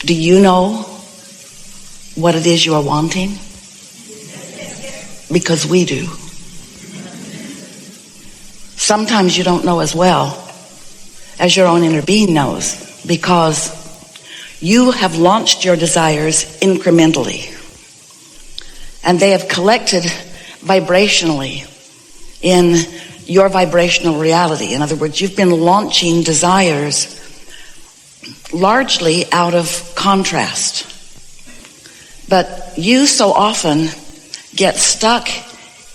Do you know what it is you are wanting? Because we do. Sometimes you don't know as well as your own inner being knows, because you have launched your desires incrementally, and they have collected vibrationally in your vibrational reality. In other words, you've been launching desires largely out of contrast. But you so often get stuck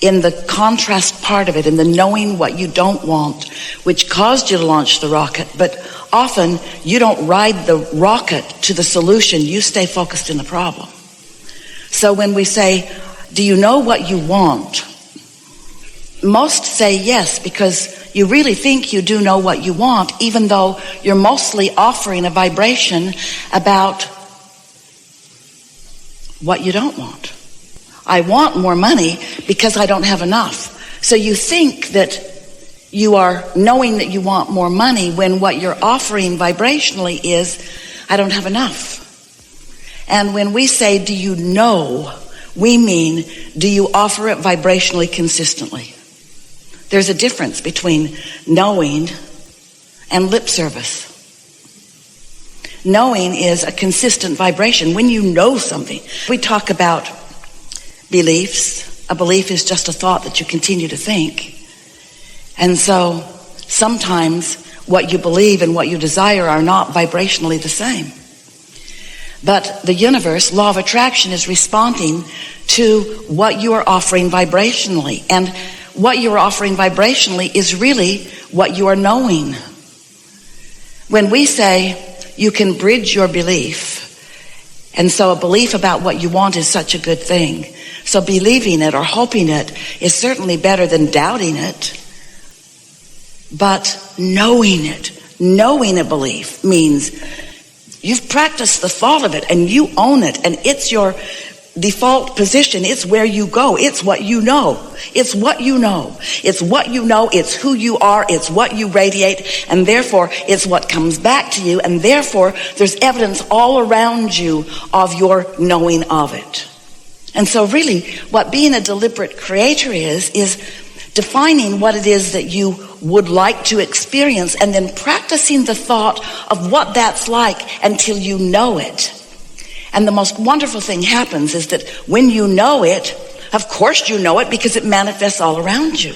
in the contrast part of it, in the knowing what you don't want, which caused you to launch the rocket. But often you don't ride the rocket to the solution. You stay focused in the problem. So when we say, do you know what you want? Most say yes, because you really think you do know what you want, even though you're mostly offering a vibration about what you don't want. I want more money because I don't have enough. So you think that you are knowing that you want more money when what you're offering vibrationally is, I don't have enough. And when we say, do you know, we mean, do you offer it vibrationally consistently? There's a difference between knowing and lip service. Knowing is a consistent vibration. When you know something, we talk about beliefs. A belief is just a thought that you continue to think. And so sometimes what you believe and what you desire are not vibrationally the same. But the universe, law of attraction, is responding to what you are offering vibrationally. And what you are offering vibrationally is really what you are knowing. When we say you can bridge your belief, and so a belief about what you want is such a good thing. So believing it or hoping it is certainly better than doubting it. But knowing it, knowing a belief, means you've practiced the thought of it and you own it, and it's your default position. It's where you go. It's what you know. It's what you know. It's what you know. It's who you are. It's what you radiate. And therefore, it's what comes back to you. And therefore, there's evidence all around you of your knowing of it. And so really, what being a deliberate creator is defining what it is that you would like to experience, and then practicing the thought of what that's like until you know it. And the most wonderful thing happens is that when you know it, of course you know it because it manifests all around you.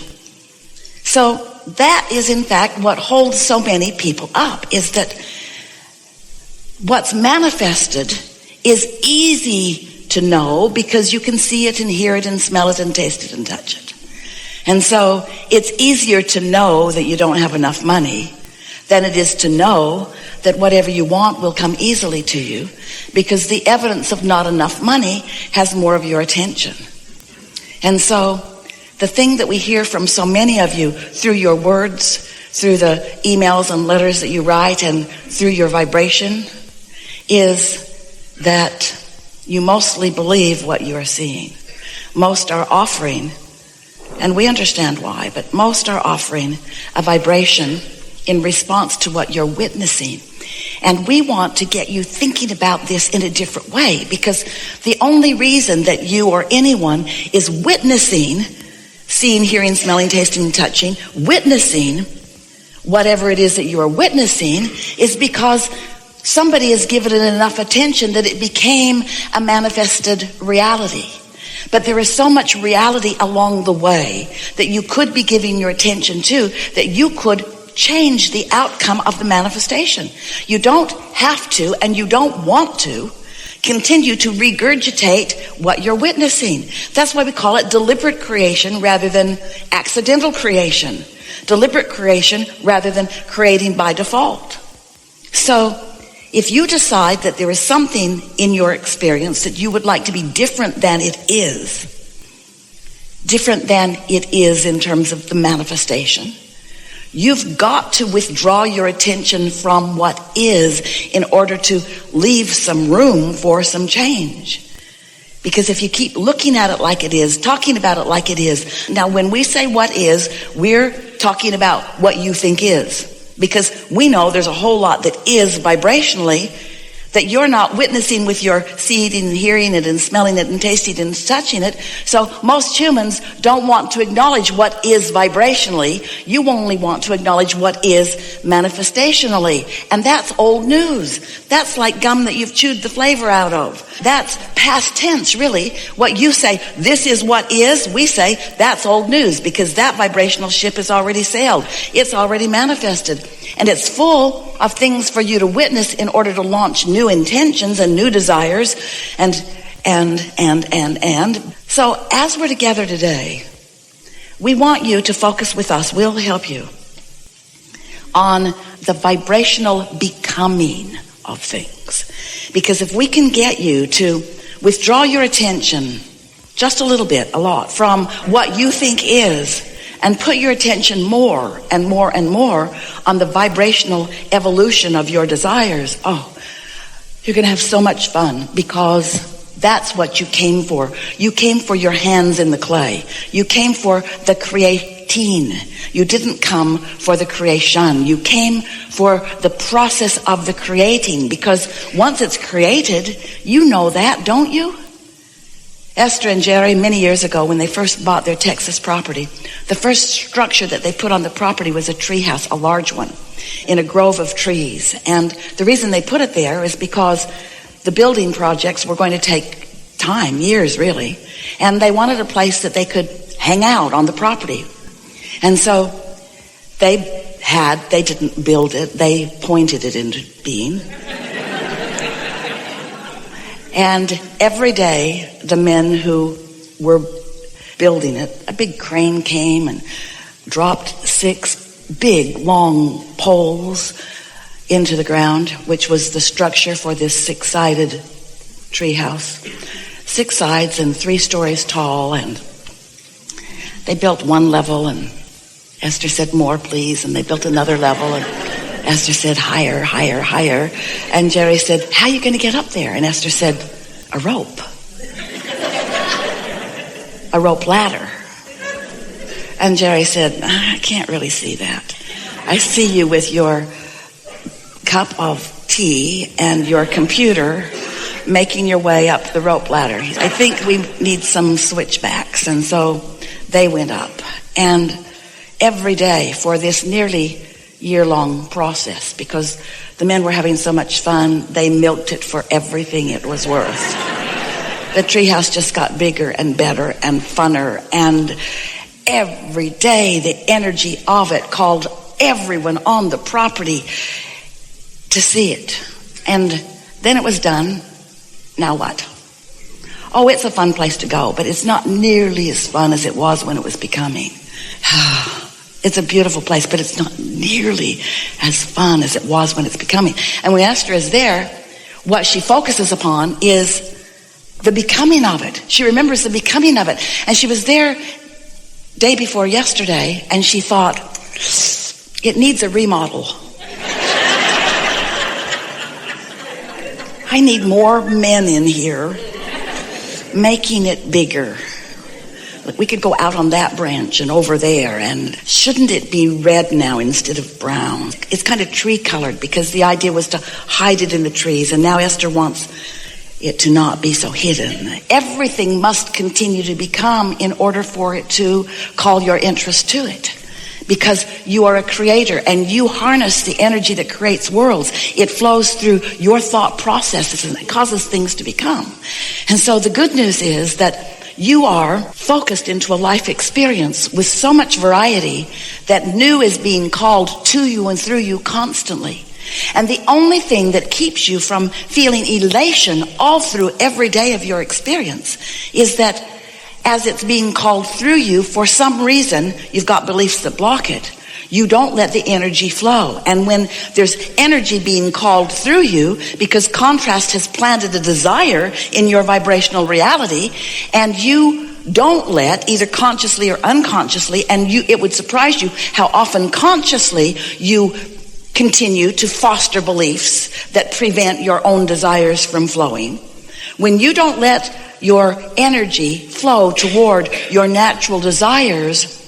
So that is in fact what holds so many people up, is that what's manifested is easy to know because you can see it and hear it and smell it and taste it and touch it. And so it's easier to know that you don't have enough money than it is to know that whatever you want will come easily to you, because the evidence of not enough money has more of your attention. And so the thing that we hear from so many of you through your words, through the emails and letters that you write, and through your vibration, is that you mostly believe what you are seeing. Most are offering, and we understand why, but most are offering a vibration in response to what you're witnessing. And we want to get you thinking about this in a different way, because the only reason that you or anyone is witnessing, seeing, hearing, smelling, tasting, touching, witnessing whatever it is that you are witnessing, is because somebody has given it enough attention that it became a manifested reality. But there is so much reality along the way that you could be giving your attention to, that you could change the outcome of the manifestation. You don't have to, and you don't want to, continue to regurgitate what you're witnessing. That's why we call it deliberate creation rather than accidental creation. Deliberate creation rather than creating by default. So if you decide that there is something in your experience that you would like to be different than it is in terms of the manifestation, you've got to withdraw your attention from what is in order to leave some room for some change. Because if you keep looking at it like it is, talking about it like it is, now when we say what is, we're talking about what you think is. Because we know there's a whole lot that is vibrationally that you're not witnessing with your seeing and hearing it and smelling it and tasting it and touching it. So most humans don't want to acknowledge what is vibrationally. You only want to acknowledge what is manifestationally. And that's old news. That's like gum that you've chewed the flavor out of. That's past tense, really. What you say, this is what is, we say, that's old news, because that vibrational ship is already sailed. It's already manifested. And it's full of things for you to witness in order to launch new intentions and new desires and. So as we're together today, we want you to focus with us. We'll help you on the vibrational becoming of things. Because if we can get you to withdraw your attention just a little bit, a lot, from what you think is, and put your attention more and more and more on the vibrational evolution of your desires, you're going to have so much fun, because that's what you came for. You came for your hands in the clay. You came for the creating. You didn't come for the creation. You came for the process of the creating, because once it's created, you know that, don't you? Esther and Jerry, many years ago, when they first bought their Texas property, the first structure that they put on the property was a tree house, a large one, in a grove of trees. And the reason they put it there is because the building projects were going to take time, years really, and they wanted a place that they could hang out on the property. And so they didn't build it, they pointed it into being. And every day, the men who were building it, a big crane came and dropped 6 big, long poles into the ground, which was the structure for this 6-sided tree house. 6 sides and 3 stories tall, and they built 1 level, and Esther said, more please, and they built another level, and Esther said, higher, higher, higher. And Jerry said, how are you going to get up there? And Esther said, a rope. A rope ladder. And Jerry said, I can't really see that. I see you with your cup of tea and your computer making your way up the rope ladder. I think we need some switchbacks. And so they went up. And every day for this nearly year-long process, because the men were having so much fun, they milked it for everything it was worth. The treehouse just got bigger and better and funner, and every day the energy of it called everyone on the property to see it. And then it was done. Now what? Oh, it's a fun place to go, but it's not nearly as fun as it was when it was becoming. It's a beautiful place, but it's not nearly as fun as it was when it's becoming. And when Esther is there, what she focuses upon is the becoming of it. She remembers the becoming of it. And she was there day before yesterday, and she thought, it needs a remodel. I need more men in here making it bigger. We could go out on that branch and over there, and shouldn't it be red now instead of brown? It's kind of tree colored, because the idea was to hide it in the trees, and now Esther wants it to not be so hidden. Everything must continue to become in order for it to call your interest to it, because you are a creator and you harness the energy that creates worlds. It flows through your thought processes and it causes things to become. And so the good news is that you are focused into a life experience with so much variety that new is being called to you and through you constantly. And the only thing that keeps you from feeling elation all through every day of your experience is that as it's being called through you, for some reason, you've got beliefs that block it. You don't let the energy flow. And when there's energy being called through you, because contrast has planted a desire in your vibrational reality, and you don't let, either consciously or unconsciously, and it would surprise you how often consciously you continue to foster beliefs that prevent your own desires from flowing. When you don't let your energy flow toward your natural desires,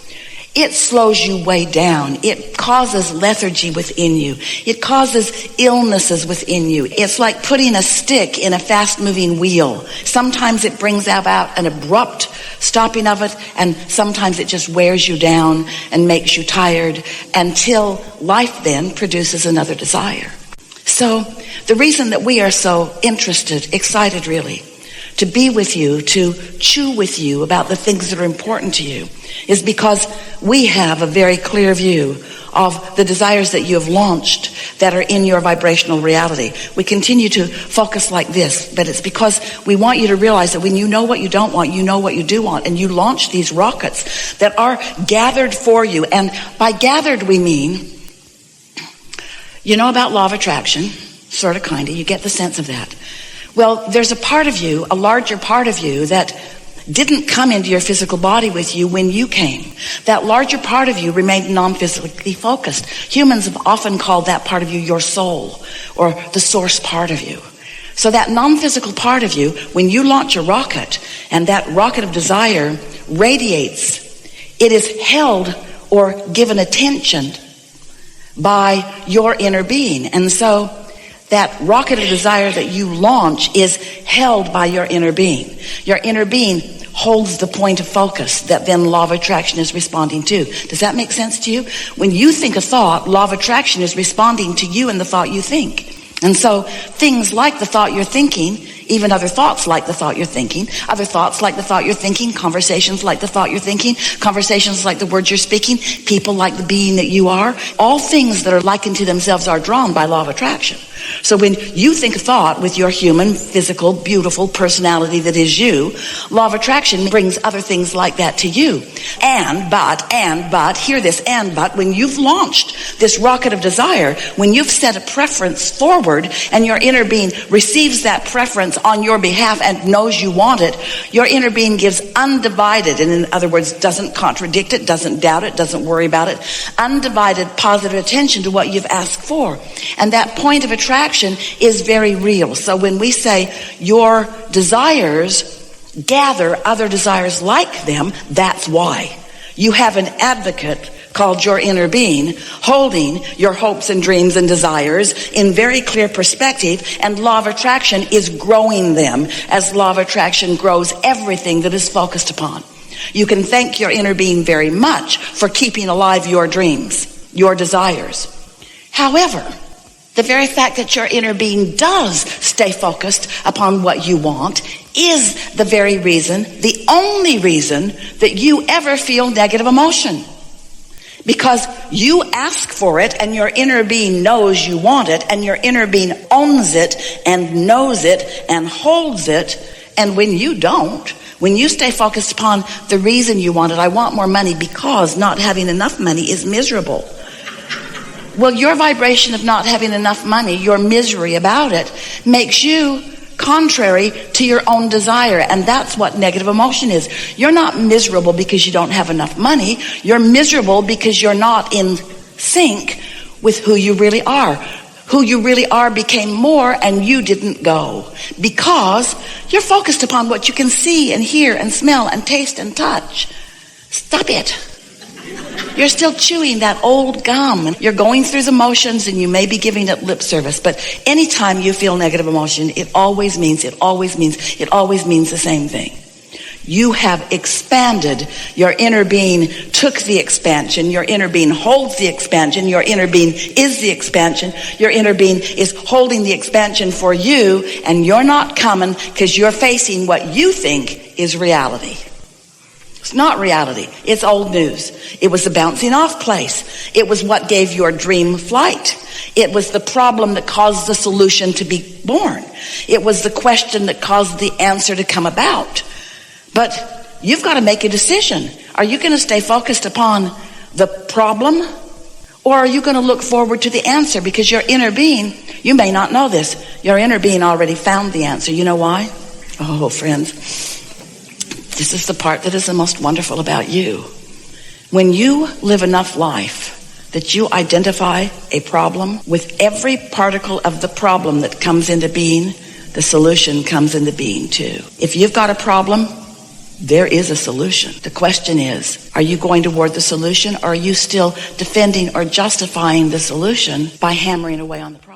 it slows you way down. It causes lethargy within you. It causes illnesses within you. It's like putting a stick in a fast-moving wheel. Sometimes it brings about an abrupt stopping of it, and sometimes it just wears you down and makes you tired until life then produces another desire. So the reason that we are so interested, excited really, to be with you, to chew with you about the things that are important to you, is because we have a very clear view of the desires that you have launched that are in your vibrational reality. We continue to focus like this, but it's because we want you to realize that when you know what you don't want, you know what you do want, and you launch these rockets that are gathered for you. And by gathered, we mean, you know about law of attraction, sort of, kind of, you get the sense of that. Well, there's a part of you, a larger part of you, that didn't come into your physical body with you when you came. That larger part of you remained non-physically focused. Humans have often called that part of you your soul, or the source part of you. So that non-physical part of you, when you launch a rocket, and that rocket of desire radiates, it is held or given attention by your inner being. And so that rocket of desire that you launch is held by your inner being. Your inner being holds the point of focus that then law of attraction is responding to. Does that make sense to you? When you think a thought, law of attraction is responding to you and the thought you think. And so things like the thought you're thinking, even other thoughts like the thought you're thinking, other thoughts like the thought you're thinking, conversations like the thought you're thinking, conversations like the words you're speaking, people like the being that you are, all things that are likened to themselves are drawn by law of attraction. So when you think a thought with your human, physical, beautiful personality that is you, law of attraction brings other things like that to you. But, hear this, but, when you've launched this rocket of desire, when you've set a preference forward and your inner being receives that preference on your behalf and knows you want it, your inner being gives undivided, and in other words, doesn't contradict it, doesn't doubt it, doesn't worry about it, undivided positive attention to what you've asked for. And that point of attraction is very real. So when we say your desires gather other desires like them, that's why. You have an advocate called your inner being holding your hopes and dreams and desires in very clear perspective, and law of attraction is growing them as law of attraction grows everything that is focused upon. You can thank your inner being very much for keeping alive your dreams, your desires. However, the very fact that your inner being does stay focused upon what you want is the very reason, the only reason, that you ever feel negative emotion. Because you ask for it and your inner being knows you want it, and your inner being owns it and knows it and holds it. And when you don't, when you stay focused upon the reason you want it, I want more money because not having enough money is miserable. Well, your vibration of not having enough money, your misery about it, makes you contrary to your own desire. And that's what negative emotion is. You're not miserable because you don't have enough money. You're miserable because you're not in sync with who you really are. Who you really are became more and you didn't go because you're focused upon what you can see and hear and smell and taste and touch. Stop it. You're still chewing that old gum. You're going through the motions and you may be giving it lip service. But anytime you feel negative emotion, it always means the same thing. You have expanded. Your inner being took the expansion. Your inner being holds the expansion. Your inner being is the expansion. Your inner being is holding the expansion for you, and you're not coming because you're facing what you think is reality. It's not reality. It's old news. It was the bouncing off place. It was what gave your dream flight. It was the problem that caused the solution to be born. It was the question that caused the answer to come about. But you've got to make a decision. Are you going to stay focused upon the problem, or are you going to look forward to the answer? Because your inner being, you may not know this, your inner being already found the answer. You know why? Oh, friends, this is the part that is the most wonderful about you. When you live enough life that you identify a problem, with every particle of the problem that comes into being, the solution comes into being too. If you've got a problem, There is a solution. The question is, are you going toward the solution, or are you still defending or justifying the solution by hammering away on the problem?